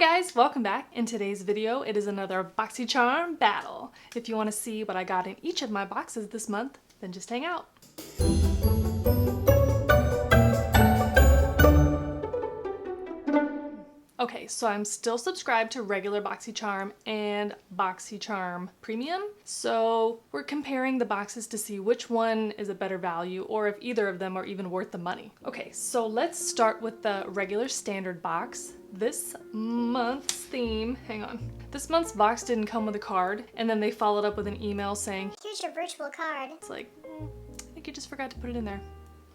guys, welcome back. In today's video, it is another Boxycharm Battle. If you want to see what I got in each of my boxes this month, then just hang out. Okay, so I'm still subscribed to regular Boxycharm and Boxycharm Premium. So we're comparing the boxes to see which one is a better value or if either of them are even worth the money. Okay, so let's start with the regular standard box. This month's theme, hang on. This month's box didn't come with a card, and then they followed up with an email saying, "Here's your virtual card." It's like, I think you just forgot to put it in there.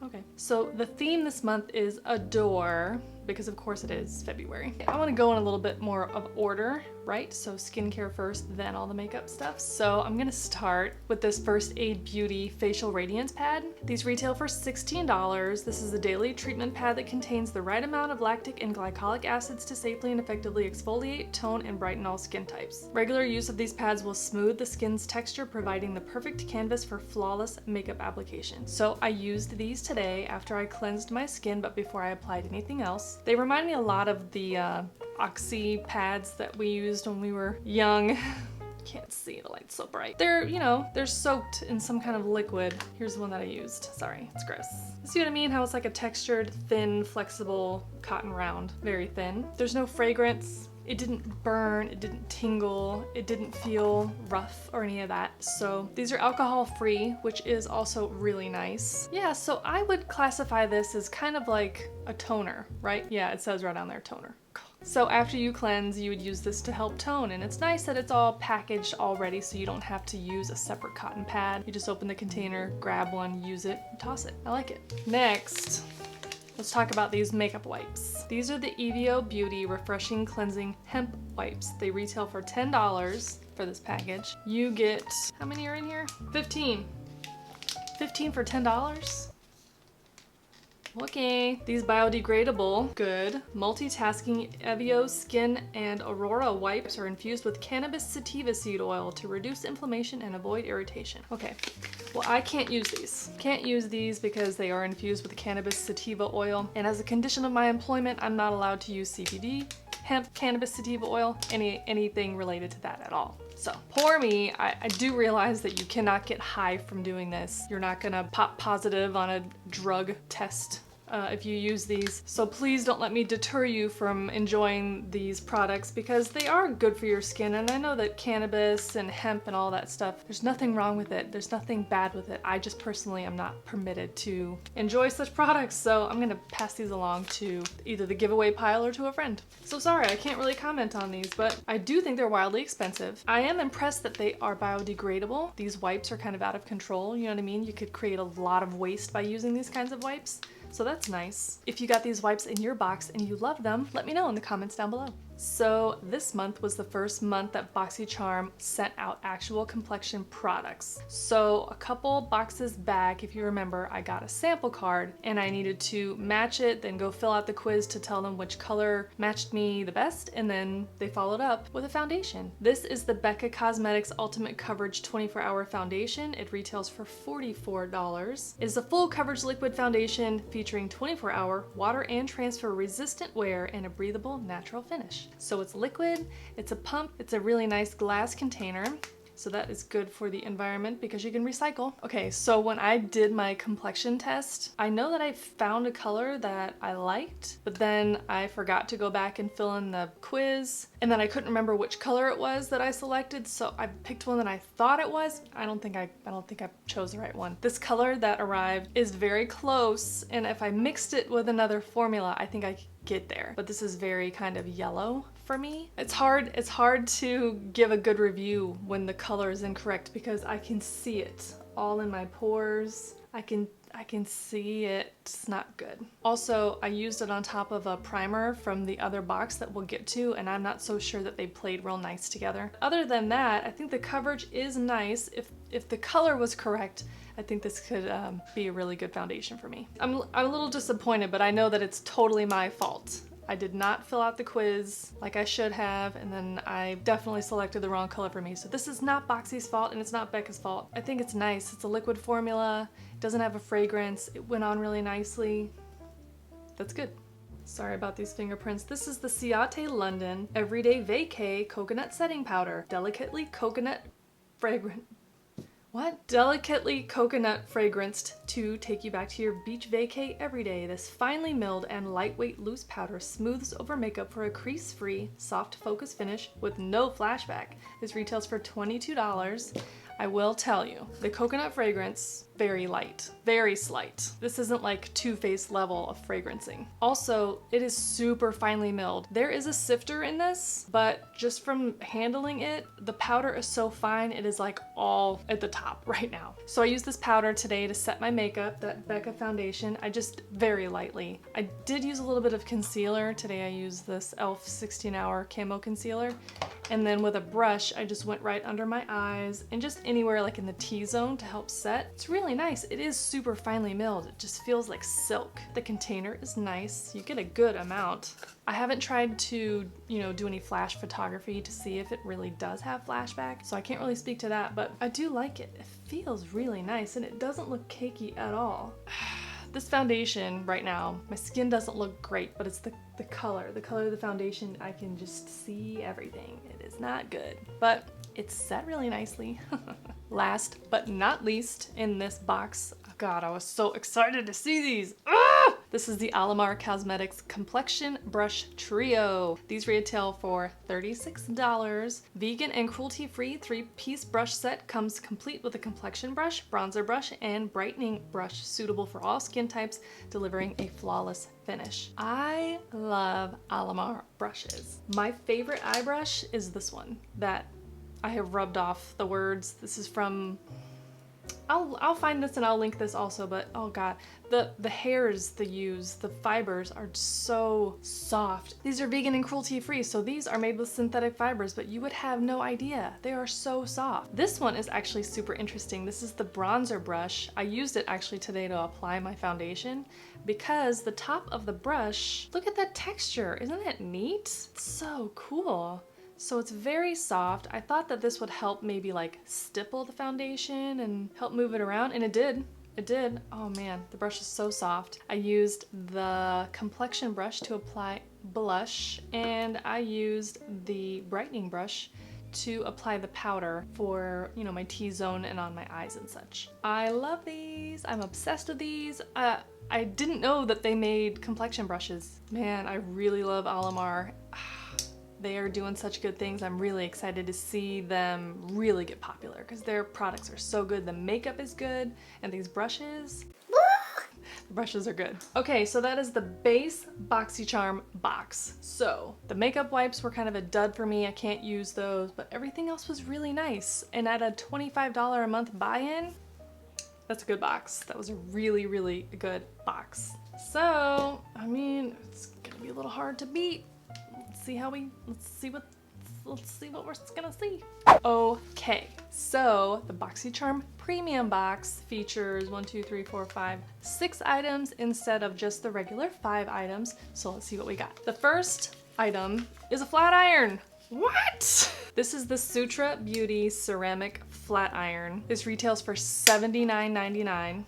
Okay, so the theme this month is Adore, because of course it is February. I want to go in a little bit more of order, right? So skincare first, then all the makeup stuff. So I'm gonna start with this First Aid Beauty Facial Radiance Pad. These retail for $16. This is a daily treatment pad that contains the right amount of lactic and glycolic acids to safely and effectively exfoliate, tone, and brighten all skin types. Regular use of these pads will smooth the skin's texture, providing the perfect canvas for flawless makeup application. So I used these today after I cleansed my skin, but before I applied anything else. They remind me a lot of the Oxy pads that we used when we were young. Can't see, the light's so bright. They're, you know, they're soaked in some kind of liquid. Here's the one that I used. Sorry, it's gross. See what I mean? How it's like a textured, thin, flexible cotton round. Very thin. There's no fragrance. It didn't burn, it didn't tingle, it didn't feel rough or any of that. So these are alcohol free, which is also really nice. Yeah, so I would classify this as kind of like a toner, right? Yeah, it says right on there, toner. So after you cleanse, you would use this to help tone, and it's nice that it's all packaged already so you don't have to use a separate cotton pad. You just open the container, grab one, use it, and toss it. I like it. Next, let's talk about these makeup wipes. These are the Evio Beauty Refreshing Cleansing Hemp Wipes. They retail for $10 for this package. You get, how many are in here? 15. 15 for $10? Okay, these biodegradable, good, multitasking Evio Skin and Aurora wipes are infused with cannabis sativa seed oil to reduce inflammation and avoid irritation. Okay, well I can't use these. Can't use these because they are infused with cannabis sativa oil, and as a condition of my employment, I'm not allowed to use CBD, hemp, cannabis sativa oil, anything related to that at all. So, poor me, I do realize that you cannot get high from doing this. You're not gonna pop positive on a drug test if you use these. So please don't let me deter you from enjoying these products because they are good for your skin, and I know that cannabis and hemp and all that stuff, there's nothing wrong with it. There's nothing bad with it. I just personally am not permitted to enjoy such products, so I'm gonna pass these along to either the giveaway pile or to a friend. So sorry, I can't really comment on these, but I do think they're wildly expensive. I am impressed that they are biodegradable. These wipes are kind of out of control, you know what I mean? You could create a lot of waste by using these kinds of wipes. So that's nice. If you got these wipes in your box and you love them, let me know in the comments down below. So this month was the first month that Boxycharm sent out actual complexion products. So a couple boxes back, if you remember, I got a sample card and I needed to match it, then go fill out the quiz to tell them which color matched me the best, and then they followed up with a foundation. This is the Becca Cosmetics Ultimate Coverage 24-Hour Foundation. It retails for $44. It is a full coverage liquid foundation featuring 24-hour water and transfer resistant wear and a breathable natural finish. So it's liquid, it's a pump, it's a really nice glass container. So that is good for the environment because you can recycle. Okay, so when I did my complexion test, I know that I found a color that I liked, but then I forgot to go back and fill in the quiz, and then I couldn't remember which color it was that I selected, so I picked one that I thought it was. I don't think I chose the right one. This color that arrived is very close, and if I mixed it with another formula, I think I could get there. But this is very kind of yellow for me. It's hard to give a good review when the color is incorrect because I can see it all in my pores. I can see it. It's not good. Also, I used it on top of a primer from the other box that we'll get to, and I'm not so sure that they played real nice together. Other than that, I think the coverage is nice. If the color was correct, I think this could be a really good foundation for me. I'm a little disappointed, but I know that it's totally my fault. I did not fill out the quiz like I should have, and then I definitely selected the wrong color for me. So this is not Boxy's fault and it's not Becca's fault. I think it's nice. It's a liquid formula. It doesn't have a fragrance. It went on really nicely. That's good. Sorry about these fingerprints. This is the Ciate London Everydayvaycay Coconut Setting Powder. Delicately coconut fragrant. What? Delicately coconut fragranced to take you back to your beach vacay every day. This finely milled and lightweight loose powder smooths over makeup for a crease-free, soft focus finish with no flashback. This retails for $22. I will tell you, the coconut fragrance, very light, very slight. This isn't like Too Faced level of fragrancing. Also, it is super finely milled. There is a sifter in this, but just from handling it, the powder is so fine, it is like all at the top right now. So I used this powder today to set my makeup, that Becca foundation. I just very lightly. I did use a little bit of concealer. Today I used this e.l.f. 16-hour Camo Concealer. And then with a brush, I just went right under my eyes and just anywhere like in the T-zone to help set. It's really nice. It is super finely milled. It just feels like silk. The container is nice. You get a good amount. I haven't tried to, do any flash photography to see if it really does have flashback, so I can't really speak to that, but I do like it. It feels really nice and it doesn't look cakey at all. This foundation right now, my skin doesn't look great, but it's the color. The color of the foundation, I can just see everything. It is not good, but it's set really nicely. Last but not least in this box, oh God, I was so excited to see these. Ah! This is the Alomar Cosmetics Complexion Brush Trio. These retail for $36. Vegan and cruelty-free 3-piece brush set comes complete with a complexion brush, bronzer brush, and brightening brush suitable for all skin types, delivering a flawless finish. I love Alomar brushes. My favorite eye brush is this one that I have rubbed off the words. This is from, I'll find this and I'll link this also, but oh God, the hairs they use, the fibers are so soft. These are vegan and cruelty free, so these are made with synthetic fibers, but you would have no idea. They are so soft. This one is actually super interesting. This is the bronzer brush. I used it actually today to apply my foundation because the top of the brush, look at that texture. Isn't that neat? It's so cool. So it's very soft. I thought that this would help maybe like stipple the foundation and help move it around, and it did. It did. Oh man, the brush is so soft. I used the complexion brush to apply blush, and I used the brightening brush to apply the powder for, my T-zone and on my eyes and such. I love these. I'm obsessed with these. I didn't know that they made complexion brushes. Man, I really love Alamar. They are doing such good things. I'm really excited to see them really get popular because their products are so good. The makeup is good, and these brushes, the brushes are good. Okay, so that is the base Boxycharm box. So the makeup wipes were kind of a dud for me. I can't use those, but everything else was really nice. And at a $25 a month buy-in, that's a good box. That was a really, really good box. So, I mean, it's gonna be a little hard to beat. Let's see what we're gonna see. Okay, so the Boxycharm Premium Box features 6 items instead of just the regular 5 items. So let's see what we got. The first item is a flat iron. What? This is the Sutra Beauty Ceramic Flat Iron. This retails for $79.99.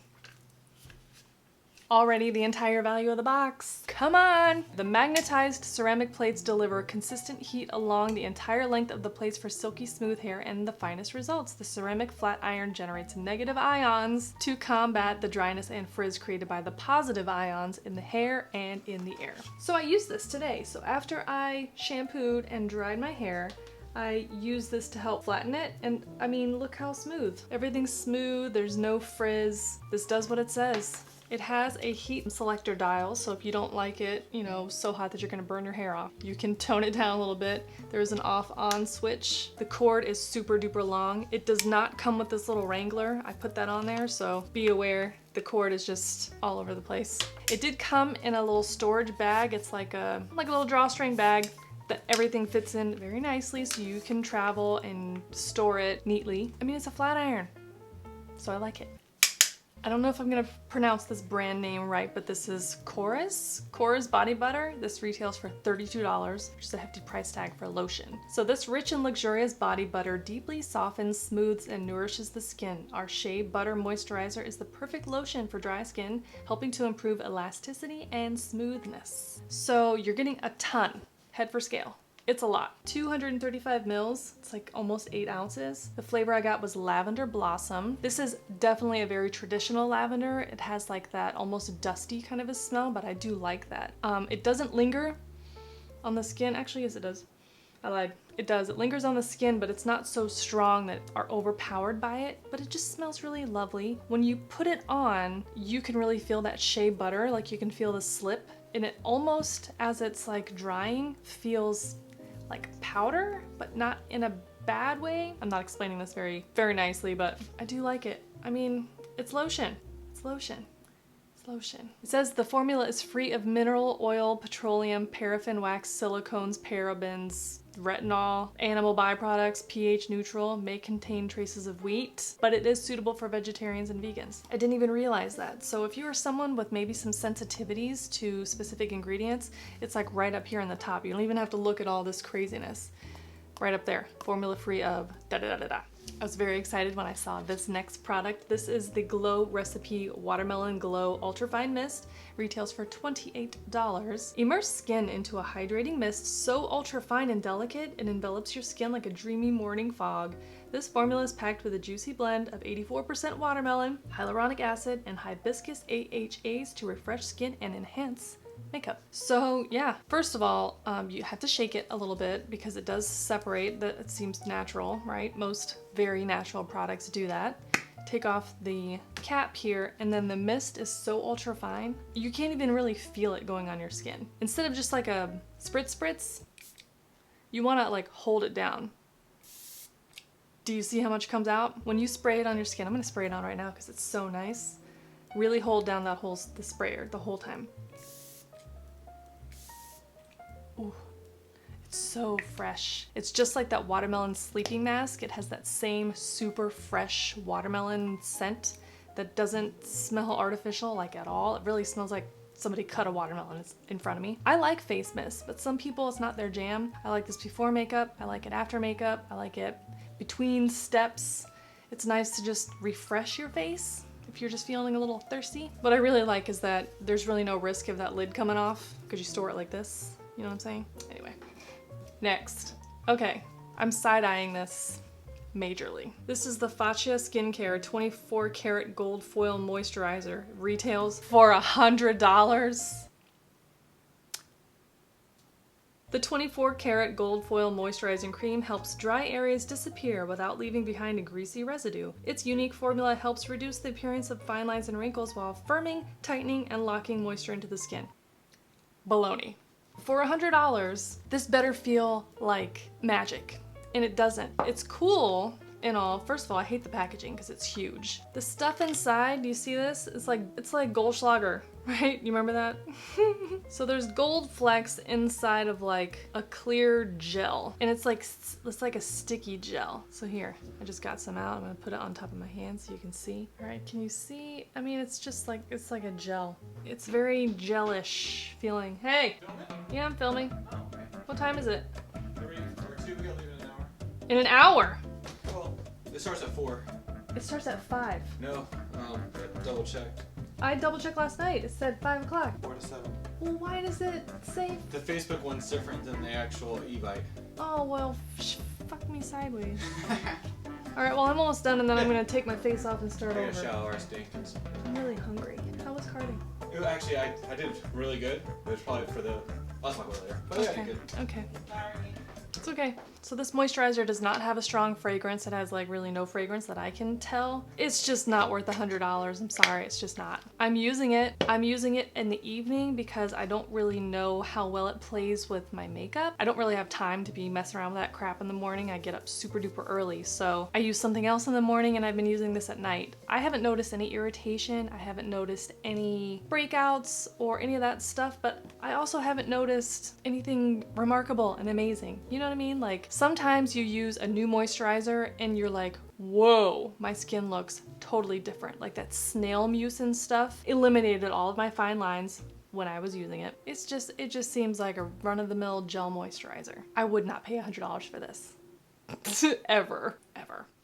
Already the entire value of the box. Come on! The magnetized ceramic plates deliver consistent heat along the entire length of the plates for silky smooth hair and the finest results. The ceramic flat iron generates negative ions to combat the dryness and frizz created by the positive ions in the hair and in the air. So I used this today. So after I shampooed and dried my hair, I use this to help flatten it, and I mean, look how smooth. Everything's smooth, there's no frizz. This does what it says. It has a heat selector dial, so if you don't like it, so hot that you're gonna burn your hair off, you can tone it down a little bit. There's an off-on switch. The cord is super duper long. It does not come with this little wrangler. I put that on there, so be aware. The cord is just all over the place. It did come in a little storage bag. It's like a little drawstring bag that everything fits in very nicely, so you can travel and store it neatly. I mean, it's a flat iron, so I like it. I don't know if I'm gonna pronounce this brand name right, but this is Korres Body Butter. This retails for $32, which is a hefty price tag for lotion. So this rich and luxurious body butter deeply softens, smooths, and nourishes the skin. Our Shea Butter Moisturizer is the perfect lotion for dry skin, helping to improve elasticity and smoothness. So you're getting a ton, head for scale. It's a lot. 235 mils, it's like almost 8 ounces. The flavor I got was Lavender Blossom. This is definitely a very traditional lavender. It has like that almost dusty kind of a smell, but I do like that. It doesn't linger on the skin. Actually, yes it does. I lied. It does. It lingers on the skin, but it's not so strong that are overpowered by it, but it just smells really lovely. When you put it on, you can really feel that shea butter, like you can feel the slip, and it almost, as it's like drying, feels like powder, but not in a bad way. I'm not explaining this very nicely, but I do like it. I mean, it's lotion. It's lotion. It's lotion. It says the formula is free of mineral oil, petroleum, paraffin, wax, silicones, parabens, retinol, animal byproducts, pH neutral, may contain traces of wheat, but it is suitable for vegetarians and vegans. I didn't even realize that. So if you are someone with maybe some sensitivities to specific ingredients, it's like right up here on the top. You don't even have to look at all this craziness. Right up there, formula free of da-da-da-da-da. I was very excited when I saw this next product. This is the Glow Recipe Watermelon Glow Ultrafine Mist. Retails for $28. Immerse skin into a hydrating mist so ultrafine and delicate it envelops your skin like a dreamy morning fog. This formula is packed with a juicy blend of 84% watermelon, hyaluronic acid, and hibiscus AHAs to refresh skin and enhance makeup. So yeah, first of all, you have to shake it a little bit because it does separate. It seems natural, right? Most very natural products do that. Take off the cap here, and then the mist is so ultra fine, you can't even really feel it going on your skin. Instead of just like a spritz, you wanna like hold it down. Do you see how much comes out? When you spray it on your skin, I'm gonna spray it on right now because it's so nice. Really hold down the sprayer the whole time. Ooh, it's so fresh. It's just like that watermelon sleeping mask. It has that same super fresh watermelon scent that doesn't smell artificial like at all. It really smells like somebody cut a watermelon in front of me. I like face mist, but some people it's not their jam. I like this before makeup. I like it after makeup. I like it between steps. It's nice to just refresh your face if you're just feeling a little thirsty. What I really like is that there's really no risk of that lid coming off because you store it like this. You know what I'm saying? Anyway, next. Okay, I'm side-eyeing this majorly. This is the Faccia Skincare 24 Karat Gold Foil Moisturizer. Retails for $100. The 24 Karat Gold Foil Moisturizing Cream helps dry areas disappear without leaving behind a greasy residue. Its unique formula helps reduce the appearance of fine lines and wrinkles while firming, tightening, and locking moisture into the skin. Baloney. For $100, this better feel like magic. And it doesn't. It's cool and all. First of all, I hate the packaging because it's huge. The stuff inside, do you see this? It's like Goldschlager, right? You remember that? So there's gold flecks inside of like a clear gel. And it's like a sticky gel. So here, I just got some out. I'm gonna put it on top of my hand so you can see. All right, can you see? I mean, it's just like, it's like a gel. It's very gelish feeling. Hey! Yeah, I'm filming. Oh, okay. What time is it? 3 or 2, we gotta leave in an hour. In an hour? Well, it starts at 4. It starts at 5. No, double checked. I double checked last night. It said 5 o'clock. 4 to 7. Well, why does it say? The Facebook one's different than the actual e-bike. Oh, well, fuck me sideways. Alright, well, I'm almost done and then I'm gonna take my face off and start I over. gotta shower, stinks. I'm really hungry. How was carding? Actually, I did really good, but it's probably for the... I'll talk about it later. But yeah, I did good. Okay. It's okay. So this moisturizer does not have a strong fragrance. It has like really no fragrance that I can tell. It's just not worth $100. I'm sorry, it's just not. I'm using it in the evening because I don't really know how well it plays with my makeup. I don't really have time to be messing around with that crap in the morning. I get up super duper early. So I use something else in the morning and I've been using this at night. I haven't noticed any irritation. I haven't noticed any breakouts or any of that stuff, but I also haven't noticed anything remarkable and amazing. You know what I mean? mean? Like sometimes you use a new moisturizer and you're like, whoa, my skin looks totally different. Like that snail mucin stuff eliminated all of my fine lines when I was using it. It just seems like a run-of-the-mill gel moisturizer. I would not pay $100 for this. Ever.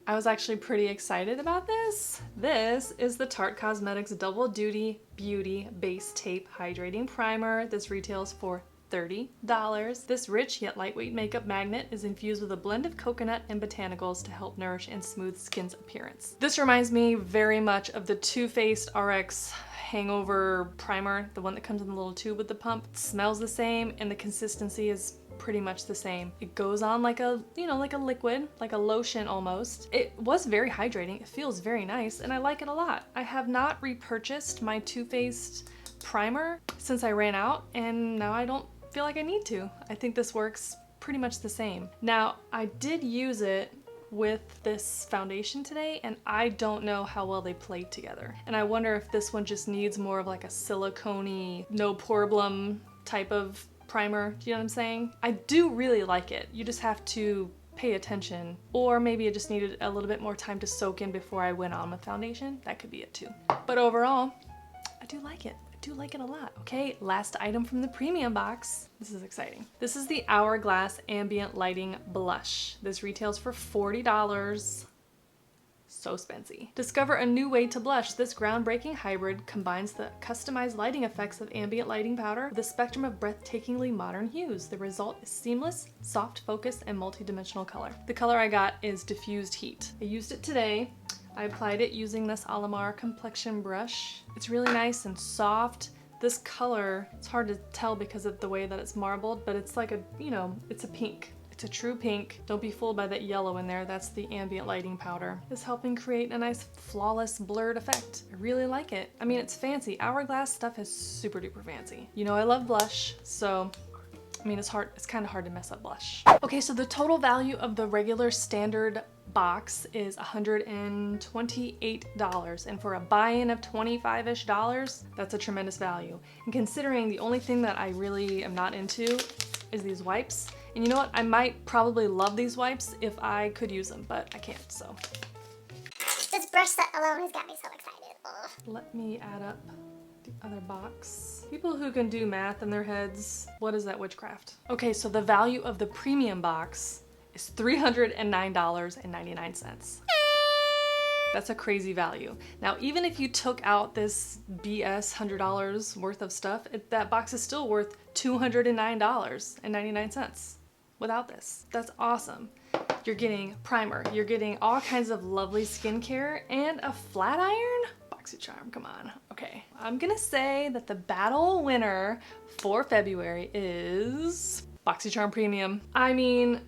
I was actually pretty excited about this. This is the Tarte Cosmetics Double Duty Beauty Base Tape Hydrating Primer. This retails for $30. This rich yet lightweight makeup magnet is infused with a blend of coconut and botanicals to help nourish and smooth skin's appearance. This reminds me very much of the Too Faced RX Hangover Primer, the one that comes in the little tube with the pump. It smells the same and the consistency is pretty much the same. It goes on like a, like a liquid, like a lotion almost. It was very hydrating. It feels very nice and I like it a lot. I have not repurchased my Too Faced primer since I ran out and now I don't feel like I need to. I think this works pretty much the same. Now, I did use it with this foundation today and I don't know how well they played together. And I wonder if this one just needs more of like a silicone-y, no problem type of primer. Do you know what I'm saying? I do really like it. You just have to pay attention. Or maybe it just needed a little bit more time to soak in before I went on with foundation. That could be it too. But overall, I do like it. I do like it a lot. Okay, last item from the premium box. This is exciting. This is the Hourglass Ambient Lighting Blush. This retails for $40. So spency. Discover a new way to blush. This groundbreaking hybrid combines the customized lighting effects of ambient lighting powder with a spectrum of breathtakingly modern hues. The result is seamless, soft focus, and multi-dimensional color. The color I got is Diffused Heat. I used it today. I applied it using this Alomar Complexion brush. It's really nice and soft. This color, it's hard to tell because of the way that it's marbled, but it's like a, it's a pink. It's a true pink. Don't be fooled by that yellow in there. That's the ambient lighting powder. It's helping create a nice flawless blurred effect. I really like it. I mean, it's fancy. Hourglass stuff is super duper fancy. You know I love blush, so I mean, it's kind of hard to mess up blush. Okay, so the total value of the regular standard box is $128, and for a buy-in of $25-ish, that's a tremendous value. And considering the only thing that I really am not into is these wipes, and you know what? I might probably love these wipes if I could use them, but I can't, so. This brush set alone has got me so excited. Ugh. Let me add up the other box. People who can do math in their heads, what is that witchcraft? Okay, so the value of the premium box is $309.99. That's a crazy value. Now, even if you took out this BS $100 worth of stuff, that box is still worth $209.99 without this. That's awesome. You're getting primer, you're getting all kinds of lovely skincare, and a flat iron? Boxycharm, come on. Okay, I'm gonna say that the battle winner for February is Boxycharm Premium. I mean,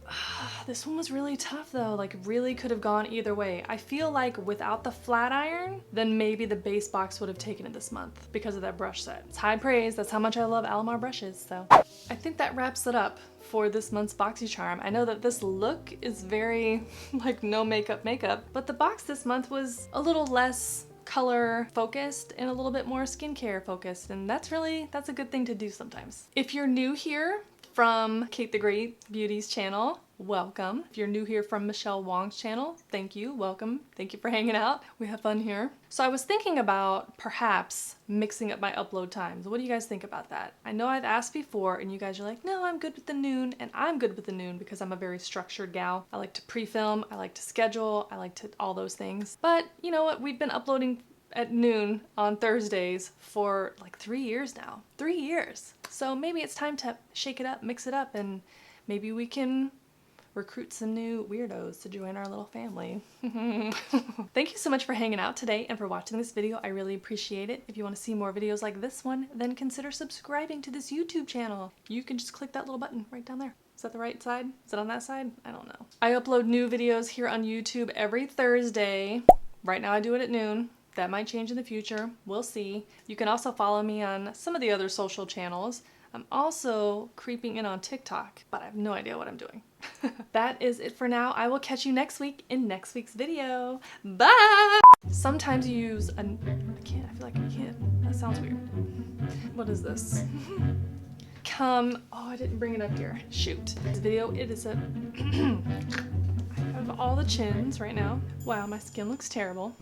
this one was really tough though, like really could have gone either way. I feel like without the flat iron, then maybe the base box would have taken it this month because of that brush set. It's high praise, that's how much I love Alomar brushes, so. I think that wraps it up for this month's Boxycharm. I know that this look is very like no makeup, but the box this month was a little less color focused and a little bit more skincare focused, and that's a good thing to do sometimes. If you're new here from Kate the Great Beauty's channel, welcome. If you're new here from Michelle Wong's channel, thank you, welcome. Thank you for hanging out. We have fun here. So I was thinking about perhaps mixing up my upload times. What do you guys think about that? I know I've asked before and you guys are like, no, I'm good with the noon, and I'm good with the noon because I'm a very structured gal. I like to pre-film, I like to schedule, I like to all those things. But you know what? We've been uploading at noon on Thursdays for like 3 years now. 3 years. So maybe it's time to shake it up, mix it up, and maybe we can recruit some new weirdos to join our little family. Thank you so much for hanging out today and for watching this video. I really appreciate it. If you want to see more videos like this one, then consider subscribing to this YouTube channel. You can just click that little button right down there. Is that the right side? Is it on that side? I don't know. I upload new videos here on YouTube every Thursday. Right now I do it at noon. That might change in the future. We'll see. You can also follow me on some of the other social channels. I'm also creeping in on TikTok, but I have no idea what I'm doing. That is it for now. I will catch you next week in next week's video. Bye! Sometimes you use I feel like I can't. That sounds weird. What is this? come, oh, I didn't bring it up here. Shoot. This video, it is a, I have all the chins right now. Wow, my skin looks terrible.